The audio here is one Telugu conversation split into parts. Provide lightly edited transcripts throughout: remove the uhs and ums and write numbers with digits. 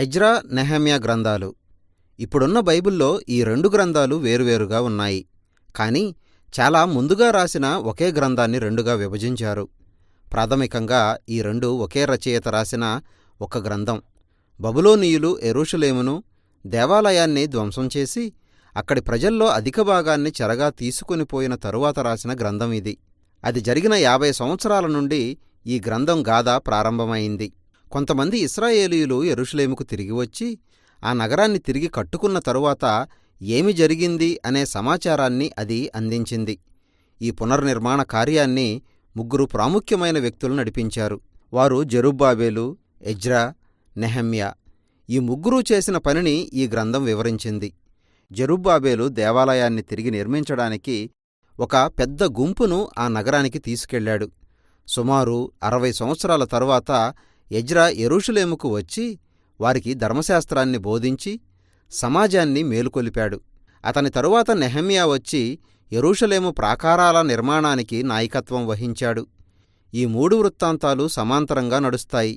ఎజ్రా, నెహెమ్యా గ్రంథాలు. ఇప్పుడున్న బైబిల్లో ఈ రెండు గ్రంథాలు వేరువేరుగా ఉన్నాయి. కానీ చాలా ముందుగా రాసిన ఒకే గ్రంథాన్ని రెండుగా విభజించారు. ప్రాథమికంగా ఈ రెండు ఒకే రచయిత రాసిన ఒక గ్రంథం. బబులోనీయులు యెరూషలేమును, దేవాలయాన్ని ధ్వంసం చేసి అక్కడి ప్రజల్లో అధిక భాగాన్ని చెరగా తీసుకునిపోయిన తరువాత రాసిన గ్రంథం ఇది. అది జరిగిన 50 సంవత్సరాల నుండి ఈ గ్రంథం గాథ ప్రారంభమైంది. కొంతమంది ఇశ్రాయేలీయులు యెరూషలేముకు తిరిగివచ్చి ఆ నగరాన్ని తిరిగి కట్టుకున్న తరువాత ఏమి జరిగింది అనే సమాచారాన్ని అది అందించింది. ఈ పునర్నిర్మాణ కార్యాన్ని 3 ప్రాముఖ్యమైన వ్యక్తులు నడిపించారు. వారు జెరుబ్బాబెలు, ఎజ్రా, నెహెమ్యా. ఈ 3 చేసిన పనిని ఈ గ్రంథం వివరించింది. జెరుబ్బాబెలు దేవాలయాన్ని తిరిగి నిర్మించడానికి ఒక పెద్ద గుంపును ఆ నగరానికి తీసుకెళ్లాడు. సుమారు 60 సంవత్సరాల తరువాత ఎజ్రా యెరూషలేముకు వచ్చి వారికి ధర్మశాస్త్రాన్ని బోధించి సమాజాన్ని మేలుకొలిపాడు. అతని తరువాత నెహెమ్యా వచ్చి యెరూషలేము ప్రాకారాల నిర్మాణానికి నాయకత్వం వహించాడు. ఈ 3 వృత్తాంతాలు సమాంతరంగా నడుస్తాయి.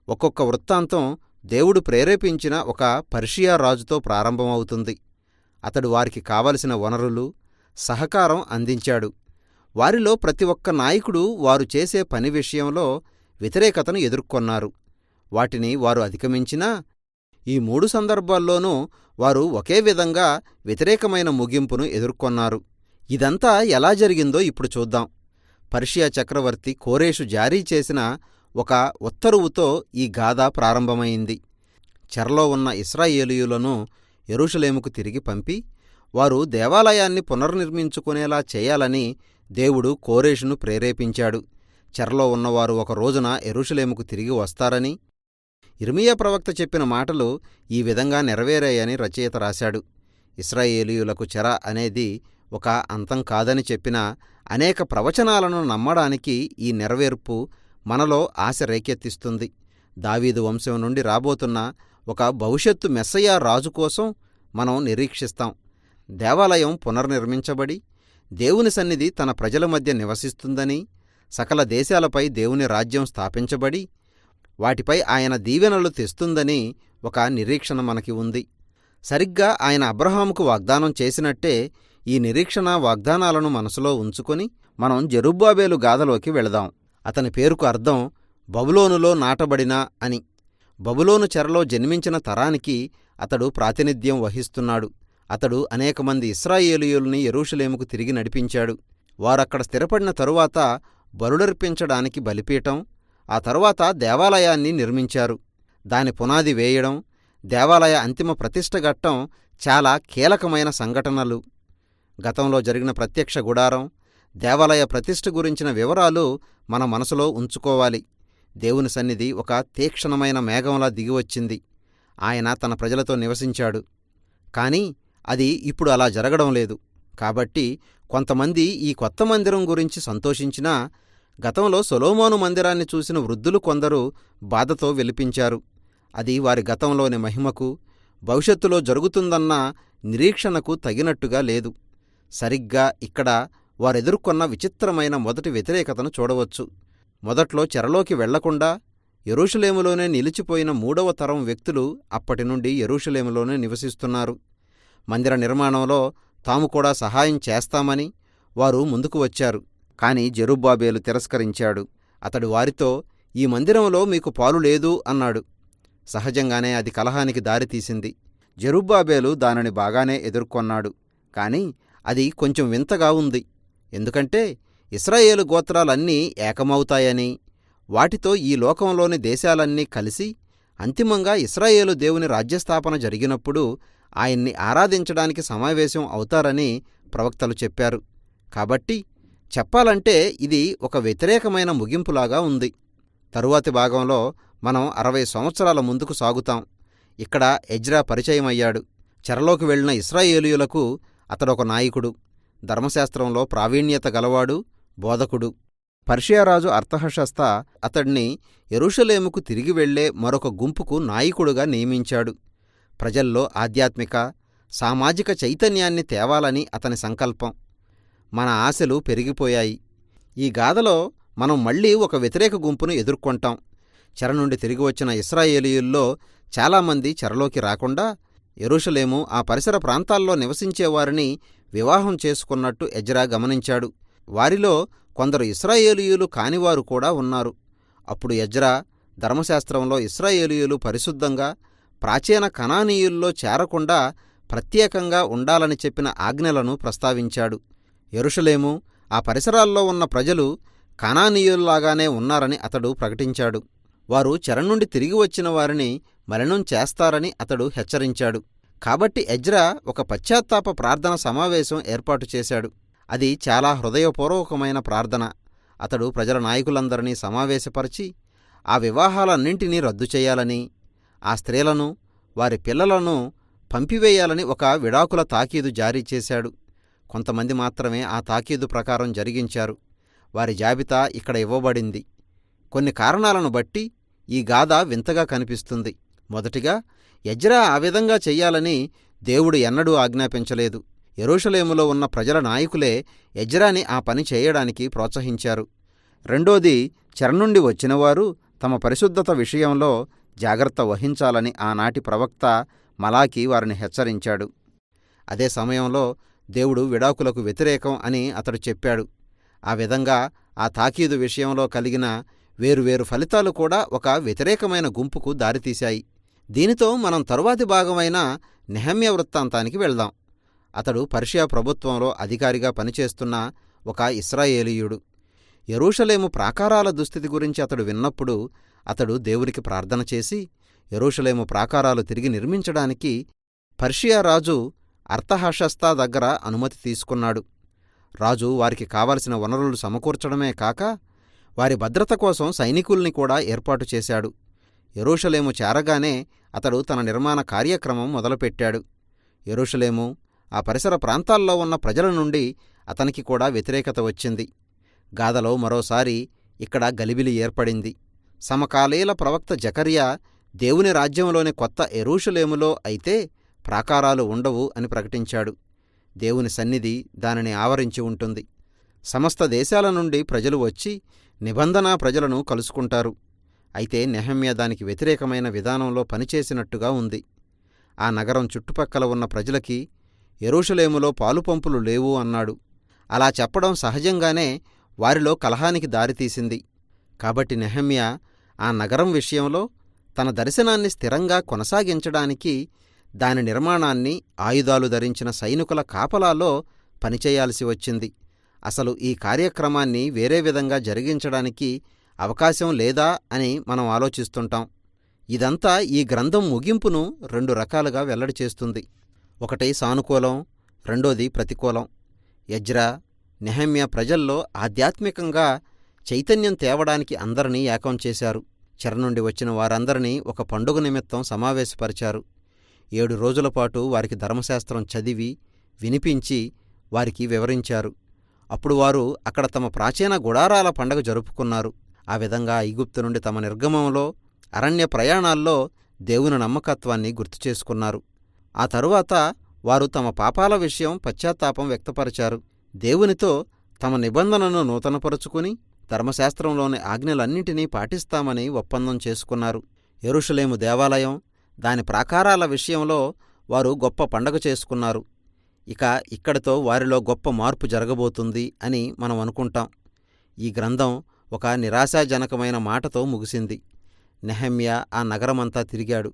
ఒక్కొక్క వృత్తాంతం దేవుడు ప్రేరేపించిన ఒక పర్షియా రాజుతో ప్రారంభమవుతుంది. అతడు వారికి కావలసిన వనరులు, సహకారం అందించాడు. వారిలో ప్రతి ఒక్క నాయకుడు వారు చేసే పని విషయంలో వ్యతిరేకతను ఎదుర్కొన్నారు. వాటిని వారు అధిగమించినా ఈ 3 సందర్భాల్లోనూ వారు ఒకే విధంగా వ్యతిరేకమైన ముగింపును ఎదుర్కొన్నారు. ఇదంతా ఎలా జరిగిందో ఇప్పుడు చూద్దాం. పర్షియా చక్రవర్తి కోరెషు జారీ చేసిన ఒక ఉత్తరువుతో ఈ గాథ ప్రారంభమైంది. చెరలో ఉన్న ఇశ్రాయేలీయులను యెరూషలేముకు తిరిగి పంపి వారు దేవాలయాన్ని పునర్నిర్మించుకునేలా చేయాలని దేవుడు కోరెషును ప్రేరేపించాడు. చెరలో ఉన్నవారు ఒక రోజున యెరూషలేముకు తిరిగి వస్తారని, యిర్మీయా ప్రవక్త చెప్పిన మాటలు ఈ విధంగా నెరవేరాయని రచయిత రాశాడు. ఇశ్రాయేలీయులకు చెర అనేది ఒక అంతం కాదని చెప్పిన అనేక ప్రవచనాలను నమ్మడానికి ఈ నెరవేర్పు మనలో ఆశ రేకెత్తిస్తుంది. దావీదు వంశం నుండి రాబోతున్న ఒక భవిష్యత్తు మెస్సయా రాజు కోసం మనం నిరీక్షిస్తాం. దేవాలయం పునర్నిర్మించబడి దేవుని సన్నిధి తన ప్రజల మధ్య నివసిస్తుందని, సకల దేశాలపై దేవుని రాజ్యం స్థాపించబడి వాటిపై ఆయన దీవెనలు తెస్తుందని ఒక నిరీక్షణ మనకి ఉంది. సరిగ్గా ఆయన అబ్రహాముకు వాగ్దానం చేసినట్టే ఈ నిరీక్షణ వాగ్దానాలను మనసులో ఉంచుకొని మనం జెరుబ్బాబెలు గాథలోకి వెళదాం. అతని పేరుకు అర్థం బబులోనులో నాటబడిన అని. బబులోను చెరలో జన్మించిన తరానికి అతడు ప్రాతినిధ్యం వహిస్తున్నాడు. అతడు అనేకమంది ఇశ్రాయేలీయుల్ని యెరూషలేముకు తిరిగి నడిపించాడు. వారక్కడ స్థిరపడిన తరువాత బలులర్పించడానికి బలిపీఠం, ఆ తరువాత దేవాలయాన్ని నిర్మించారు. దాని పునాది వేయడం, దేవాలయ అంతిమ ప్రతిష్ఠ ఘట్టం చాలా కీలకమైన సంఘటనలు. గతంలో జరిగిన ప్రత్యక్ష గుడారం, దేవాలయ ప్రతిష్ఠ గురించిన వివరాలు మన మనసులో ఉంచుకోవాలి. దేవుని సన్నిధి ఒక తీక్షణమైన మేఘంలా దిగివచ్చింది. ఆయన తన ప్రజలతో నివసించాడు. కానీ అది ఇప్పుడు అలా జరగడం లేదు. కాబట్టి కొంతమంది ఈ కొత్త మందిరం గురించి సంతోషించినా గతంలో సొలొమోను మందిరాన్ని చూసిన వృద్ధులు కొందరు బాధతో విలపించారు. అది వారి గతంలోని మహిమకు, భవిష్యత్తులో జరుగుతుందన్న నిరీక్షణకు తగినట్టుగా లేదు. సరిగ్గా ఇక్కడ వారెదుర్కొన్న విచిత్రమైన మొదటి వ్యతిరేకతను చూడవచ్చు. మొదట్లో చెరలోకి వెళ్లకుండా యెరూషలేములోనే నిలిచిపోయిన 3వ తరం వ్యక్తులు అప్పటి నుండి యెరూషలేములోనే నివసిస్తున్నారు. మందిర నిర్మాణంలో తాము కూడా సహాయం చేస్తామని వారు ముందుకు వచ్చారు. కాని జెరుబ్బాబెలు తిరస్కరించాడు. అతడు వారితో, ఈ మందిరంలో మీకు పాలు లేదు అన్నాడు. సహజంగానే అది కలహానికి దారితీసింది. జెరుబ్బాబెలు దానిని బాగానే ఎదుర్కొన్నాడు. కాని అది కొంచెం వింతగా ఉంది. ఎందుకంటే ఇశ్రాయేలు గోత్రాలన్నీ ఏకమవుతాయని, వాటితో ఈ లోకంలోని దేశాలన్నీ కలిసి అంతిమంగా ఇశ్రాయేలు దేవుని రాజ్యస్థాపన జరిగినప్పుడు ఆయన్ని ఆరాధించడానికి సమావేశం అవుతారని ప్రవక్తలు చెప్పారు. కాబట్టి చెప్పాలంటే ఇది ఒక వ్యతిరేకమైన ముగింపులాగా ఉంది. తరువాతి భాగంలో మనం 60 సంవత్సరాల ముందుకు సాగుతాం. ఇక్కడ ఎజ్రా పరిచయమయ్యాడు. చెరలోకి వెళ్లిన ఇశ్రాయేలీయులకు అతడొక నాయకుడు, ధర్మశాస్త్రంలో ప్రావీణ్యత గలవాడు, బోధకుడు. పర్షియారాజు అర్తహషస్త అతడిని యెరూషలేముకు తిరిగి వెళ్లే మరొక గుంపుకు నాయకుడుగా నియమించాడు. ప్రజల్లో ఆధ్యాత్మిక, సామాజిక చైతన్యాన్ని తేవాలని అతని సంకల్పం. మన ఆశలు పెరిగిపోయాయి. ఈ గాథలో మనం మళ్లీ ఒక వ్యతిరేక గుంపును ఎదుర్కొంటాం. చెర నుండి తిరిగి వచ్చిన ఇశ్రాయేలీయుల్లో చాలామంది చెరలోకి రాకుండా యెరూషలేము ఆ పరిసర ప్రాంతాల్లో నివసించేవారిని వివాహం చేసుకున్నట్టు ఎజ్రా గమనించాడు. వారిలో కొందరు ఇశ్రాయేలీయులు కానివారు కూడా ఉన్నారు. అప్పుడు ఎజ్రా ధర్మశాస్త్రంలో ఇశ్రాయేలీయులు పరిశుద్ధంగా ప్రాచీన కనానీయుల్లో చేరకుండా ప్రత్యేకంగా ఉండాలని చెప్పిన ఆజ్ఞలను ప్రస్తావించాడు. యెరూషలేము ఆ పరిసరాల్లో ఉన్న ప్రజలు కనానీయుల్లాగానే ఉన్నారని అతడు ప్రకటించాడు. వారు చెర నుండి తిరిగి వచ్చిన వారిని మలినం చేస్తారని అతడు హెచ్చరించాడు. కాబట్టి ఎజ్రా ఒక పశ్చాత్తాప ప్రార్థన సమావేశం ఏర్పాటు చేశాడు. అది చాలా హృదయపూర్వకమైన ప్రార్థన. అతడు ప్రజల నాయకులందరినీ సమావేశపరిచి ఆ వివాహాలన్నింటినీ రద్దు చేయాలని, ఆ స్త్రీలను వారి పిల్లలను పంపివేయాలని ఒక విడాకుల తాకీదు జారీ చేశాడు. కొంతమంది మాత్రమే ఆ తాకీదు ప్రకారం జరిగించారు. వారి జాబితా ఇక్కడ ఇవ్వబడింది. కొన్ని కారణాలను బట్టి ఈ గాథ వింతగా కనిపిస్తుంది. మొదటిగా, ఎజ్రా ఆ విధంగా చెయ్యాలని దేవుడు ఎన్నడూ ఆజ్ఞాపించలేదు. యెరూషలేములో ఉన్న ప్రజల నాయకులే ఎజ్రాని ఆ పని చేయడానికి ప్రోత్సహించారు. రెండోది, చెర నుండి వచ్చినవారు తమ పరిశుద్ధత విషయంలో జాగ్రత్త వహించాలని ఆనాటి ప్రవక్త మలాకి వారిని హెచ్చరించాడు. అదే సమయంలో దేవుడు విడాకులకు వ్యతిరేకం అని అతడు చెప్పాడు. ఆ విధంగా ఆ తాకీదు విషయంలో కలిగిన వేరువేరు ఫలితాలు కూడా ఒక వ్యతిరేకమైన గుంపుకు దారితీశాయి. దీనితో మనం తరువాతి భాగమైన నెహెమ్యా వృత్తాంతానికి వెళ్దాం. అతడు పర్షియా ప్రభుత్వంలో అధికారిగా పనిచేస్తున్న ఒక ఇశ్రాయేలీయుడు. యెరూషలేము ప్రాకారాల దుస్థితి గురించి అతడు విన్నప్పుడు అతడు దేవునికి ప్రార్థన చేసి యెరూషలేము ప్రాకారాలు తిరిగి నిర్మించడానికి పర్షియా రాజు అర్తహషస్తా దగ్గర అనుమతి తీసుకున్నాడు. రాజు వారికి కావలసిన వనరులు సమకూర్చడమే కాక వారి భద్రత కోసం సైనికుల్ని కూడా ఏర్పాటు చేశాడు. యెరూషలేము చేరగానే అతడు తన నిర్మాణ కార్యక్రమం మొదలుపెట్టాడు. యెరూషలేము ఆ పరిసర ప్రాంతాల్లో ఉన్న ప్రజల నుండి అతనికి కూడా వ్యతిరేకత వచ్చింది. గాథలో మరోసారి ఇక్కడ గలిబిలి ఏర్పడింది. సమకాలీల ప్రవక్త జకర్యా దేవుని రాజ్యంలోని కొత్త యెరూషలేములో అయితే ప్రాకారాలు ఉండవు అని ప్రకటించాడు. దేవుని సన్నిధి దానిని ఆవరించి ఉంటుంది. సమస్త దేశాల నుండి ప్రజలు వచ్చి నిబంధనా ప్రజలను కలుసుకుంటారు. అయితే నెహెమ్యా దానికి వ్యతిరేకమైన విధానంలో పనిచేసినట్టుగా ఉంది. ఆ నగరం చుట్టుపక్కల ఉన్న ప్రజలకి యెరూషలేములో పాలుపంపులు లేవు అన్నాడు. అలా చెప్పడం సహజంగానే వారిలో కలహానికి దారితీసింది. కాబట్టి నెహెమ్యా ఆ నగరం విషయంలో తన దర్శనాన్ని స్థిరంగా కొనసాగించడానికి దాని నిర్మాణాన్ని ఆయుధాలు ధరించిన సైనికుల కాపలాలో పనిచేయాల్సి వచ్చింది. అసలు ఈ కార్యక్రమాన్ని వేరే విధంగా జరిగించడానికి అవకాశం లేదా అని మనం ఆలోచిస్తుంటాం. ఇదంతా ఈ గ్రంథం ముగింపును 2 రకాలుగా వెల్లడి చేస్తుంది. ఒకటి సానుకూలం, రెండోది ప్రతికూలం. ఎజ్రా, నెహెమ్యా ప్రజల్లో ఆధ్యాత్మికంగా చైతన్యం తేవడానికి అందరినీ ఏకం చేశారు. చెర నుండి వచ్చిన వారందరినీ ఒక పండుగ నిమిత్తం సమావేశపరిచారు. 7 రోజులపాటు వారికి ధర్మశాస్త్రం చదివి వినిపించి వారికి వివరించారు. అప్పుడు వారు అక్కడ తమ ప్రాచీన గుడారాల పండగ జరుపుకున్నారు. ఆ విధంగా ఐగుప్తు నుండి తమ నిర్గమంలో, అరణ్య ప్రయాణాల్లో దేవుని నమ్మకత్వాన్ని గుర్తుచేసుకున్నారు. ఆ తరువాత వారు తమ పాపాల విషయం పశ్చాత్తాపం వ్యక్తపరిచారు. దేవునితో తమ నిబంధనను నూతనపరుచుకుని ధర్మశాస్త్రంలోని ఆజ్ఞలన్నింటినీ పాటిస్తామని ఒప్పందం చేసుకున్నారు. యెరూషలేము దేవాలయం, దాని ప్రాకారాల విషయంలో వారు గొప్ప పండగ చేసుకున్నారు. ఇక ఇక్కడితో వారిలో గొప్ప మార్పు జరగబోతుంది అని మనం అనుకుంటాం. ఈ గ్రంథం ఒక నిరాశాజనకమైన మాటతో ముగిసింది. నెహెమ్యా ఆ నగరమంతా తిరిగాడు.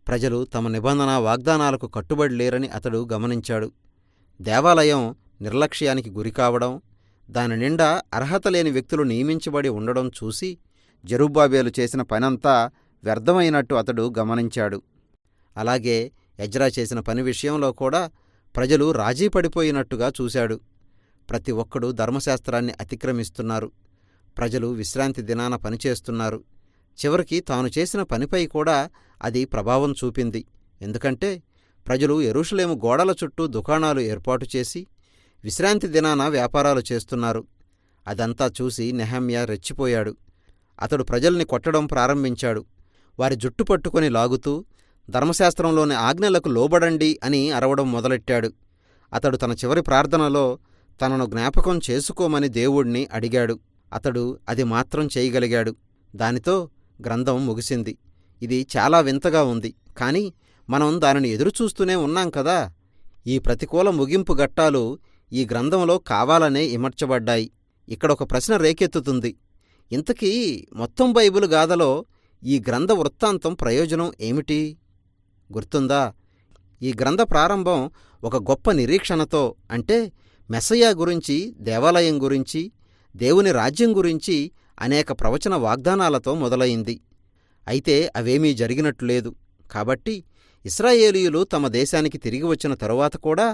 ప్రజలు తమ నిబంధన వాగ్దానాలకు కట్టుబడి లేరని అతడు గమనించాడు. దేవాలయం నిర్లక్ష్యానికి గురికావడం, దాని నిండా అర్హత లేని వ్యక్తులు నియమించబడి ఉండడం చూసి జెరుబ్బాబేలు చేసిన పనంతా వ్యర్థమైనట్టు అతడు గమనించాడు. అలాగే ఎజ్రా చేసిన పని విషయంలో కూడా ప్రజలు రాజీ పడిపోయినట్టుగా చూశాడు. ప్రతి ఒక్కడూ ధర్మశాస్త్రాన్ని అతిక్రమిస్తున్నారు. ప్రజలు విశ్రాంతి దినాన పనిచేస్తున్నారు. చివరికి తాను చేసిన పనిపై కూడా అది ప్రభావం చూపింది. ఎందుకంటే ప్రజలు యెరూషలేము గోడల చుట్టూ దుకాణాలు ఏర్పాటు చేసి విశ్రాంతి దినాన వ్యాపారాలు చేస్తున్నారు. అదంతా చూసి నెహెమ్యా రెచ్చిపోయాడు. అతడు ప్రజల్ని కొట్టడం ప్రారంభించాడు. వారి జుట్టు పట్టుకొని లాగుతూ ధర్మశాస్త్రంలోని ఆజ్ఞలకు లోబడండి అని అరవడం మొదలెట్టాడు. అతడు తన చివరి ప్రార్థనలో తనను జ్ఞాపకం చేసుకోమని దేవుణ్ణి అడిగాడు. అతడు అది మాత్రం చేయగలిగాడు. దానితో గ్రంథం ముగిసింది. ఇది చాలా వింతగా ఉంది, కానీ మనం దానిని ఎదురుచూస్తూనే ఉన్నాం కదా. ఈ ప్రతికూల ముగింపు ఘట్టాలు ఈ గ్రంథంలో కావాలనే ఇమర్చబడ్డాయి. ఇక్కడొక ప్రశ్న రేకెత్తుతుంది. ఇంతకీ మొత్తం బైబిలు గాథలో ఈ గ్రంథ వృత్తాంతం ప్రయోజనం ఏమిటి? గుర్తుందా? ఈ గ్రంథ ప్రారంభం ఒక గొప్ప నిరీక్షణతో, అంటే మెస్సయ్య గురించి, దేవాలయం గురించి, దేవుని రాజ్యం గురించి అనేక ప్రవచన వాగ్దానాలతో మొదలయింది. అయితే అవేమీ జరిగినట్లులేదు. కాబట్టి ఇశ్రాయేలీయులు తమ దేశానికి తిరిగి వచ్చిన తరువాత కూడా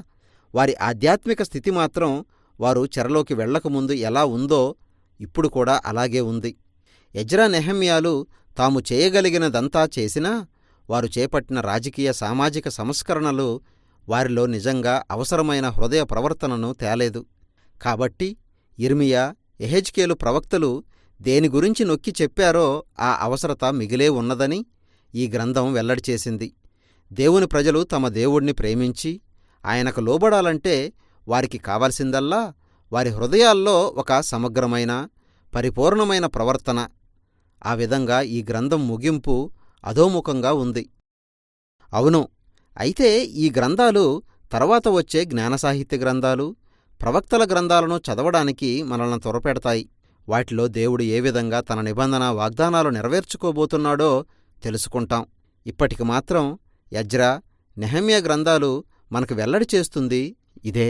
వారి ఆధ్యాత్మిక స్థితి మాత్రం వారు చెరలోకి వెళ్లకముందు ఎలా ఉందో ఇప్పుడు కూడా అలాగే ఉంది. ఎజ్రా, నెహెమ్యాలు తాము చేయగలిగినదంతా చేసినా వారు చేపట్టిన రాజకీయ సామాజిక సంస్కరణలు వారిలో నిజంగా అవసరమైన హృదయ ప్రవర్తనను తేలేదు. కాబట్టి యిర్మీయా, యెహెజ్కేలు ప్రవక్తలు దేని గురించి నొక్కి చెప్పారో ఆ అవసరత మిగిలే ఉన్నదని ఈ గ్రంథం వెల్లడి చేసింది. దేవుని ప్రజలు తమ దేవుణ్ణి ప్రేమించి ఆయనకు లోబడాలంటే వారికి కావలసిందల్లా వారి హృదయాల్లో ఒక సమగ్రమైన, పరిపూర్ణమైన ప్రవర్తన. ఆ విధంగా ఈ గ్రంథం ముగింపు అధోముఖంగా ఉంది. అవును, అయితే ఈ గ్రంథాలు తర్వాత వచ్చే జ్ఞానసాహిత్య గ్రంథాలు, ప్రవక్తల గ్రంథాలను చదవడానికి మనల్ని త్వరపెడతాయి. వాటిలో దేవుడు ఏ విధంగా తన నిబంధన వాగ్దానాలు నెరవేర్చుకోబోతున్నాడో తెలుసుకుంటాం. ఇప్పటికి మాత్రం ఎజ్రా, నెహెమ్యా గ్రంథాలు మనకు వెల్లడి చేస్తుంది ఇదే.